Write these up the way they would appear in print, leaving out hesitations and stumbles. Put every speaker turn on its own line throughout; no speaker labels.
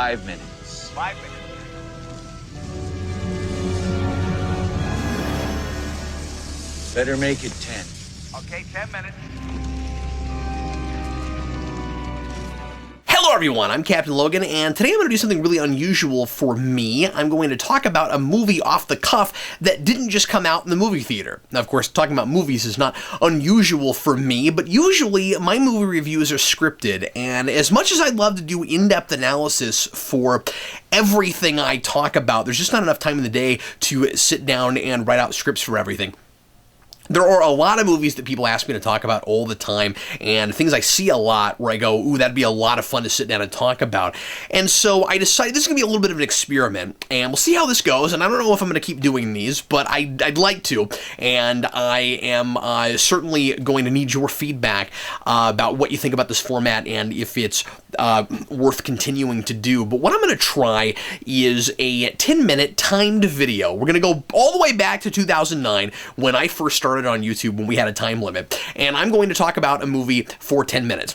5 minutes.
5 minutes.
Better make it 10.
Okay, 10 minutes.
Hello everyone, I'm Captain Logan, and today I'm going to do something really unusual for me. I'm going to talk about a movie off the cuff that didn't just come out in the movie theater. Now, of course, talking about movies is not unusual for me, but usually my movie reviews are scripted, and as much as I'd love to do in-depth analysis for everything I talk about, there's just not enough time in the day to sit down and write out scripts for everything. There are a lot of movies that people ask me to talk about all the time, and things I see a lot where I go, ooh, that'd be a lot of fun to sit down and talk about. And so I decided this is going to be a little bit of an experiment, and we'll see how this goes, and I don't know if I'm going to keep doing these, but I'd like to, and I am certainly going to need your feedback about what you think about this format and if it's worth continuing to do. But what I'm going to try is a 10-minute timed video. We're going to go all the way back to 2009 when I first started on YouTube, when we had a time limit, and I'm going to talk about a movie for 10 minutes.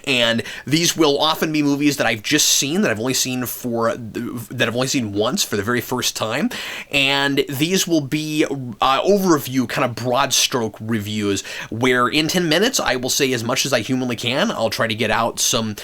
And these will often be movies that I've just seen, that I've only seen once for the very first time, and these will be overview, kind of broad stroke reviews, where in 10 minutes I will say as much as I humanly can. I'll try to get out some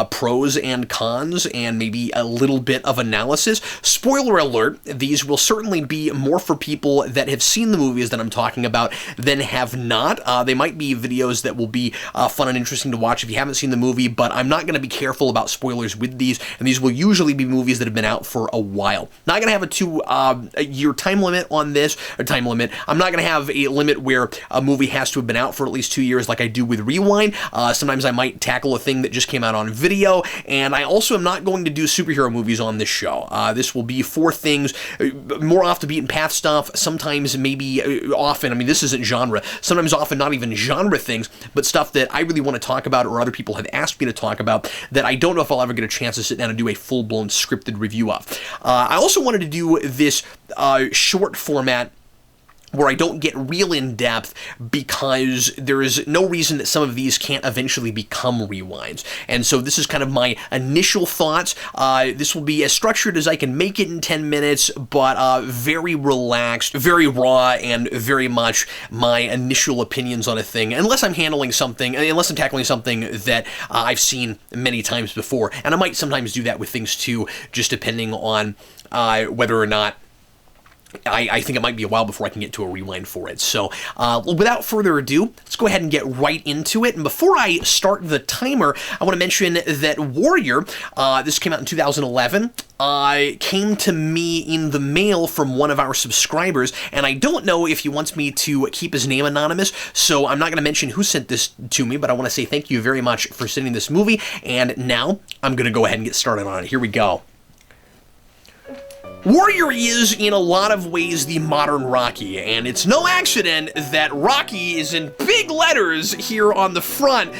pros and cons and maybe a little bit of analysis. Spoiler alert, these will certainly be more for people that have seen the movies that I'm talking about than have not. They might be videos that will be fun and interesting to watch if you haven't seen the movie, but I'm not going to be careful about spoilers with these, and these will usually be movies that have been out for a while. Not going to have a 2-year time limit on this, or time limit. I'm not going to have a limit where a movie has to have been out for at least 2 years like I do with Rewind. Sometimes I might tackle a thing that just came out on video, and I also am not going to do superhero movies on this show. This will be for things more off the beaten path stuff, sometimes maybe often, I mean this isn't genre, sometimes often not even genre things, but stuff that I really want to talk about or other people have asked me to talk about that I don't know if I'll ever get a chance to sit down and do a full-blown scripted review of. I also wanted to do this short format where I don't get real in-depth because there is no reason that some of these can't eventually become rewinds. And so this is kind of my initial thoughts. This will be as structured as I can make it in 10 minutes, but very relaxed, very raw, and very much my initial opinions on a thing, unless I'm tackling something that I've seen many times before. And I might sometimes do that with things too, just depending on whether or not I think it might be a while before I can get to a rewind for it. So without further ado, let's go ahead and get right into it. And before I start the timer, I want to mention that Warrior, this came out in 2011, came to me in the mail from one of our subscribers, and I don't know if he wants me to keep his name anonymous, so I'm not going to mention who sent this to me, but I want to say thank you very much for sending this movie, and now I'm going to go ahead and get started on it. Here we go. Warrior is, in a lot of ways, the modern Rocky, and it's no accident that Rocky is in big letters here on the front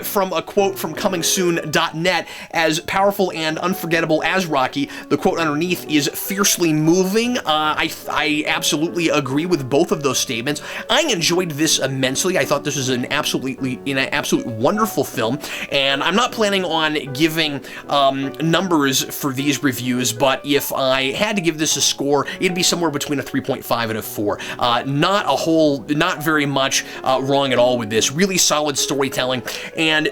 from a quote from comingsoon.net. As powerful and unforgettable as Rocky, the quote underneath is fiercely moving. I absolutely agree with both of those statements. I enjoyed this immensely. I thought this was an absolutely wonderful film, and I'm not planning on giving numbers for these reviews, but if I had to give this a score, it'd be somewhere between a 3.5 and a 4. Not very much wrong at all with this. Really solid storytelling, and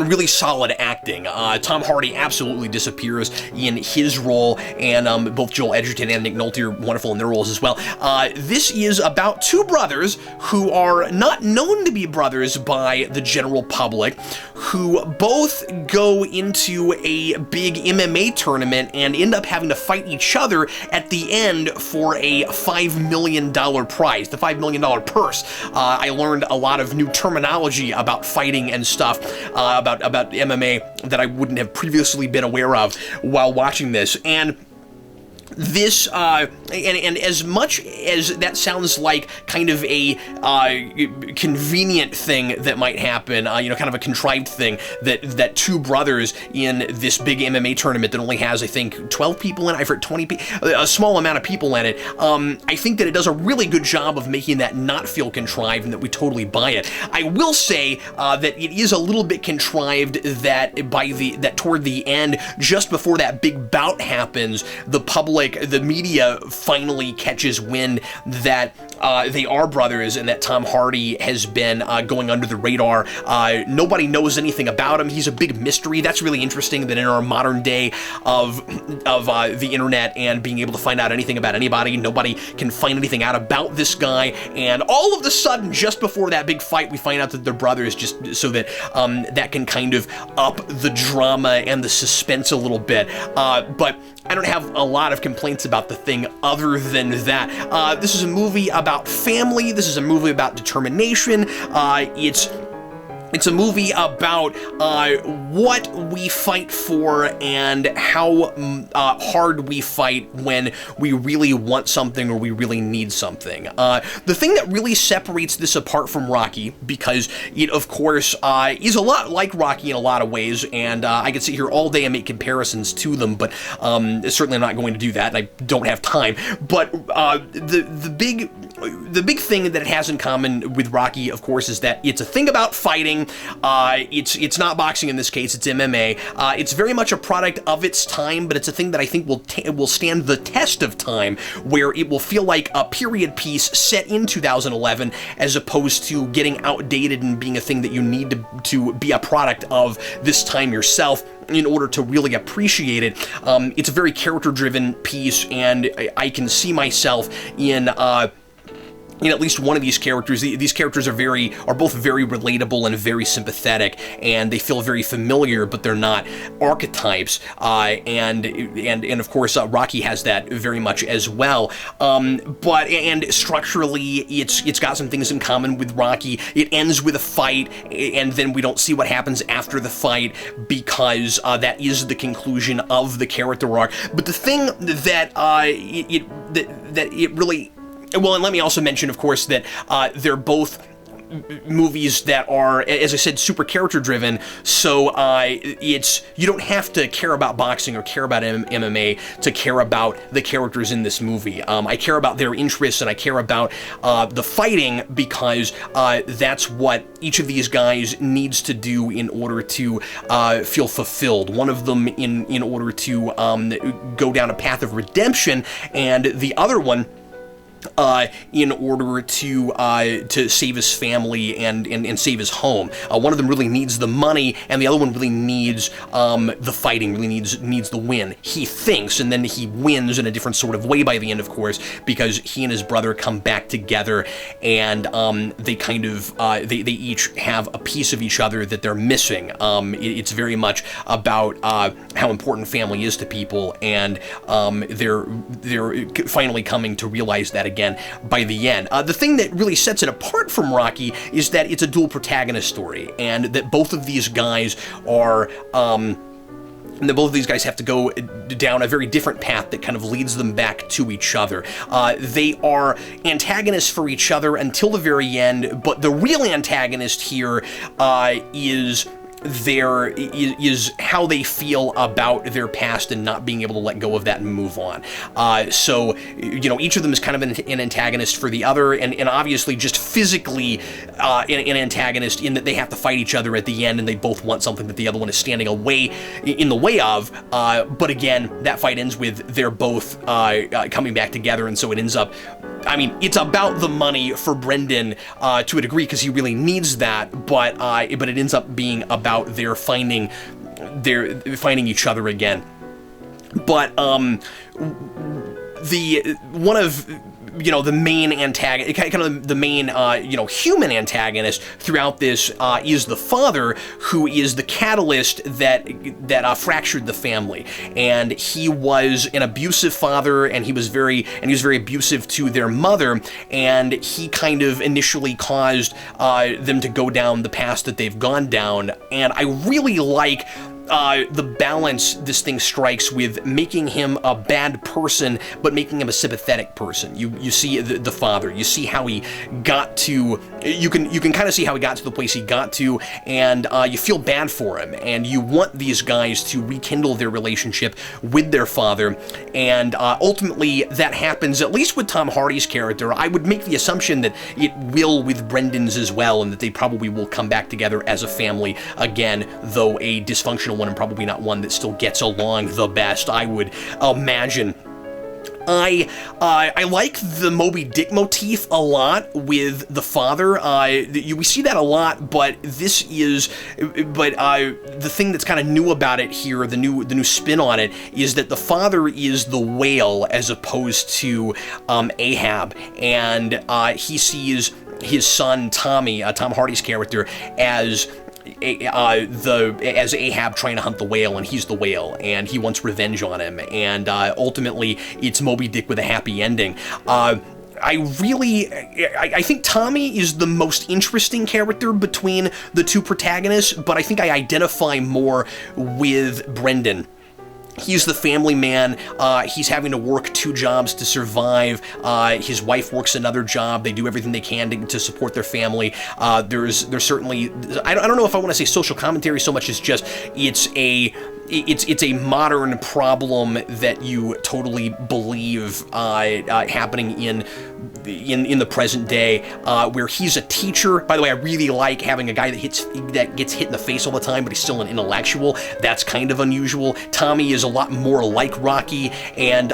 really solid acting. Tom Hardy absolutely disappears in his role, and both Joel Edgerton and Nick Nolte are wonderful in their roles as well. This is about two brothers who are not known to be brothers by the general public, who both go into a big MMA tournament and end up having to fight each other at the end for a $5 million prize, the $5 million purse. I learned a lot of new terminology about fighting and stuff, about MMA that I wouldn't have previously been aware of while watching this. And this and as much as that sounds like kind of a convenient thing that might happen, kind of a contrived thing that two brothers in this big MMA tournament that only has, I think, 12 people in it, I've heard 20 people, a small amount of people in it, I think that it does a really good job of making that not feel contrived and that we totally buy it. I will say that it is a little bit contrived that toward the end, just before that big bout happens, the media finally catches wind that they are brothers and that Tom Hardy has been going under the radar. Nobody knows anything about him. He's a big mystery. That's really interesting that in our modern day of the internet and being able to find out anything about anybody, nobody can find anything out about this guy. And all of a sudden, just before that big fight, we find out that they're brothers, just so that that can kind of up the drama and the suspense a little bit. But I don't have a lot of complaints about the thing other than that. This is a movie about family. This is a movie about determination. It's a movie about what we fight for and how hard we fight when we really want something or we really need something. The thing that really separates this apart from Rocky, because it, of course, is a lot like Rocky in a lot of ways, and I could sit here all day and make comparisons to them, but certainly I'm not going to do that, and I don't have time. But the big thing that it has in common with Rocky, of course, is that it's a thing about fighting. It's not boxing in this case, it's MMA. It's very much a product of its time, but it's a thing that I think will stand the test of time, where it will feel like a period piece set in 2011 as opposed to getting outdated and being a thing that you need to be a product of this time yourself in order to really appreciate it. It's a very character-driven piece, and I can see myself in at least one of these characters. These characters are both very relatable and very sympathetic, and they feel very familiar, but they're not archetypes. And of course, Rocky has that very much as well. But structurally, it's got some things in common with Rocky. It ends with a fight, and then we don't see what happens after the fight because that is the conclusion of the character arc. But the thing that it really. Well, and let me also mention, of course, that they're both movies that are, as I said, super character-driven, so you don't have to care about boxing or care about MMA to care about the characters in this movie. I care about their interests and I care about the fighting because that's what each of these guys needs to do in order to feel fulfilled. One of them in order to go down a path of redemption, and the other one in order to save his family and save his home. One of them really needs the money, and the other one really needs the fighting, really needs the win. He thinks, and then he wins in a different sort of way by the end, of course, because he and his brother come back together, and they kind of they each have a piece of each other that they're missing. It's very much about how important family is to people, and they're finally coming to realize that again by the end. The thing that really sets it apart from Rocky is that it's a dual protagonist story, and that both of these guys are and that both of these guys have to go down a very different path that kind of leads them back to each other. They are antagonists for each other until the very end, but the real antagonist here is how they feel about their past and not being able to let go of that and move on. So each of them is kind of an antagonist for the other, and obviously just physically an antagonist in that they have to fight each other at the end, and they both want something that the other one is standing in the way of. But again, that fight ends with they're both coming back together, and so it ends up, it's about the money for Brendan to a degree because he really needs that, but it ends up being about their finding each other again. But the main antagonist, kind of the main human antagonist throughout this is the father, who is the catalyst that fractured the family. And he was an abusive father, and he was very abusive to their mother, and he kind of initially caused them to go down the path that they've gone down. And I really like the balance this thing strikes with making him a bad person, but making him a sympathetic person. You see the father. You see how he got to. You can kind of see how he got to the place he got to, and you feel bad for him, and you want these guys to rekindle their relationship with their father, and ultimately that happens, at least with Tom Hardy's character. I would make the assumption that it will with Brendan's as well, and that they probably will come back together as a family again, though a dysfunctional one and probably not one that still gets along the best, I would imagine. I like the Moby Dick motif a lot with the father. We see that a lot, but the thing that's kind of new about it here, the new spin on it, is that the father is the whale as opposed to Ahab, and he sees his son Tommy, Tom Hardy's character, as Ahab trying to hunt the whale, and he's the whale, and he wants revenge on him, and ultimately it's Moby Dick with a happy ending. I think Tommy is the most interesting character between the two protagonists, but I think I identify more with Brendan. He's the family man. He's having to work 2 jobs to survive. His wife works another job. They do everything they can to support their family. There's certainly, I don't know if I want to say social commentary so much as just it's a modern problem that you totally believe happening in the present day, where he's a teacher. By the way, I really like having a guy that gets hit in the face all the time, but he's still an intellectual. That's kind of unusual. Tommy is a lot more like Rocky, and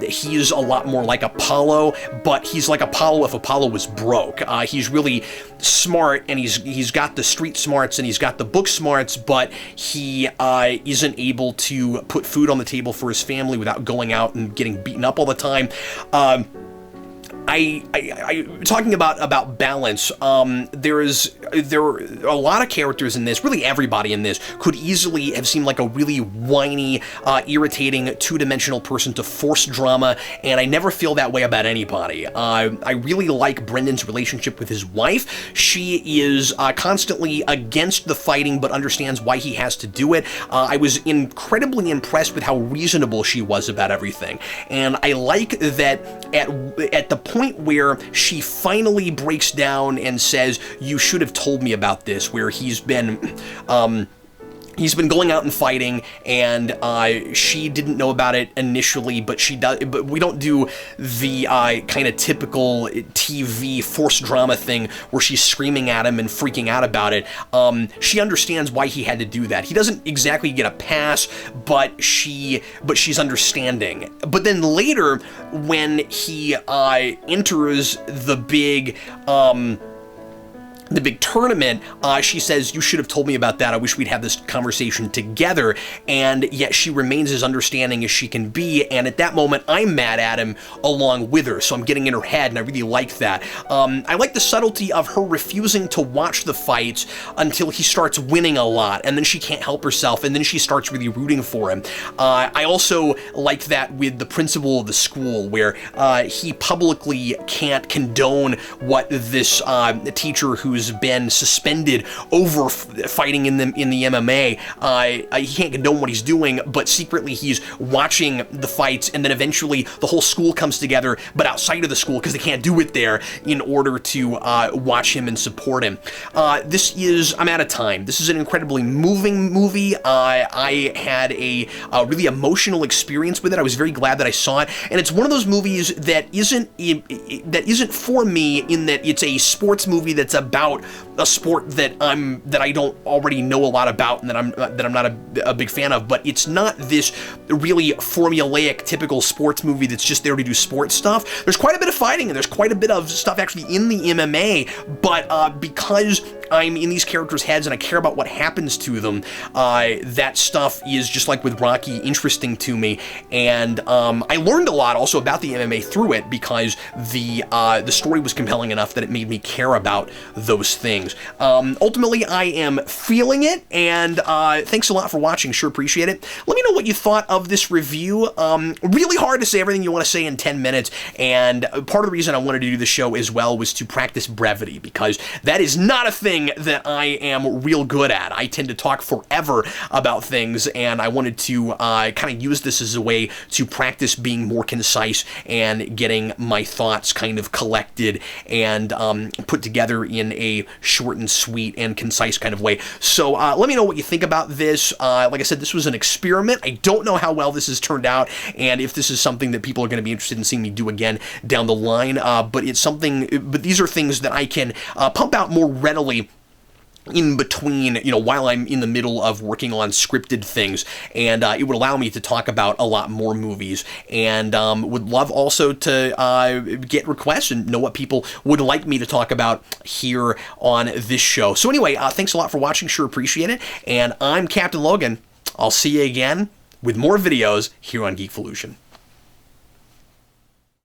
he's a lot more like Apollo, but he's like Apollo if Apollo was broke. He's really smart, and he's got the street smarts and he's got the book smarts, but he isn't able to put food on the table for his family without going out and getting beaten up all the time. Talking about balance, there are a lot of characters in this, really everybody in this, could easily have seemed like a really whiny, irritating, two-dimensional person to force drama, and I never feel that way about anybody. I really like Brendan's relationship with his wife. She is constantly against the fighting, but understands why he has to do it. I was incredibly impressed with how reasonable she was about everything, and I like that at the point where she finally breaks down and says, "You should have told me about this," where he's been going out and fighting, and she didn't know about it initially, but she does. But we don't do the kind of typical TV force drama thing where she's screaming at him and freaking out about it. She understands why he had to do that. He doesn't exactly get a pass, but she's understanding. But then later, when he enters the big tournament, she says, "You should have told me about that. I wish we'd have this conversation together." And yet she remains as understanding as she can be, and at that moment I'm mad at him along with her, so I'm getting in her head, and I really like that. I like the subtlety of her refusing to watch the fights until he starts winning a lot, and then she can't help herself, and then she starts really rooting for him. I also like that with the principal of the school, where he publicly can't condone what this teacher who's been suspended over fighting in the MMA, he can't condone what he's doing, but secretly he's watching the fights, and then eventually the whole school comes together, but outside of the school, because they can't do it there, in order to watch him and support him. I'm out of time. This is an incredibly moving movie. I had a really emotional experience with it. I was very glad that I saw it, and it's one of those movies that isn't for me, in that it's a sports movie that's about a sport that I don't already know a lot about, and that I'm not a big fan of. But it's not this really formulaic, typical sports movie that's just there to do sports stuff. There's quite a bit of fighting, and there's quite a bit of stuff actually in the MMA, but because I'm in these characters' heads and I care about what happens to them, that stuff is, just like with Rocky, interesting to me, and I learned a lot also about the MMA through it, because the story was compelling enough that it made me care about those things. Ultimately, I am feeling it, and thanks a lot for watching. Sure appreciate it. Let me know what you thought of this review. Really hard to say everything you want to say in 10 minutes, and part of the reason I wanted to do the show as well was to practice brevity, because that is not a thing thing that I am real good at. I tend to talk forever about things, and I wanted to kind of use this as a way to practice being more concise and getting my thoughts kind of collected and put together in a short and sweet and concise kind of way. So let me know what you think about this. Like I said, this was an experiment. I don't know how well this has turned out, and if this is something that people are going to be interested in seeing me do again down the line. But it's something. But these are things that I can pump out more readily in between, while I'm in the middle of working on scripted things, and it would allow me to talk about a lot more movies, and would love also to get requests and know what people would like me to talk about here on this show. So anyway, thanks a lot for watching, sure appreciate it, and I'm Captain Logan. I'll see you again with more videos here on Geekvolution.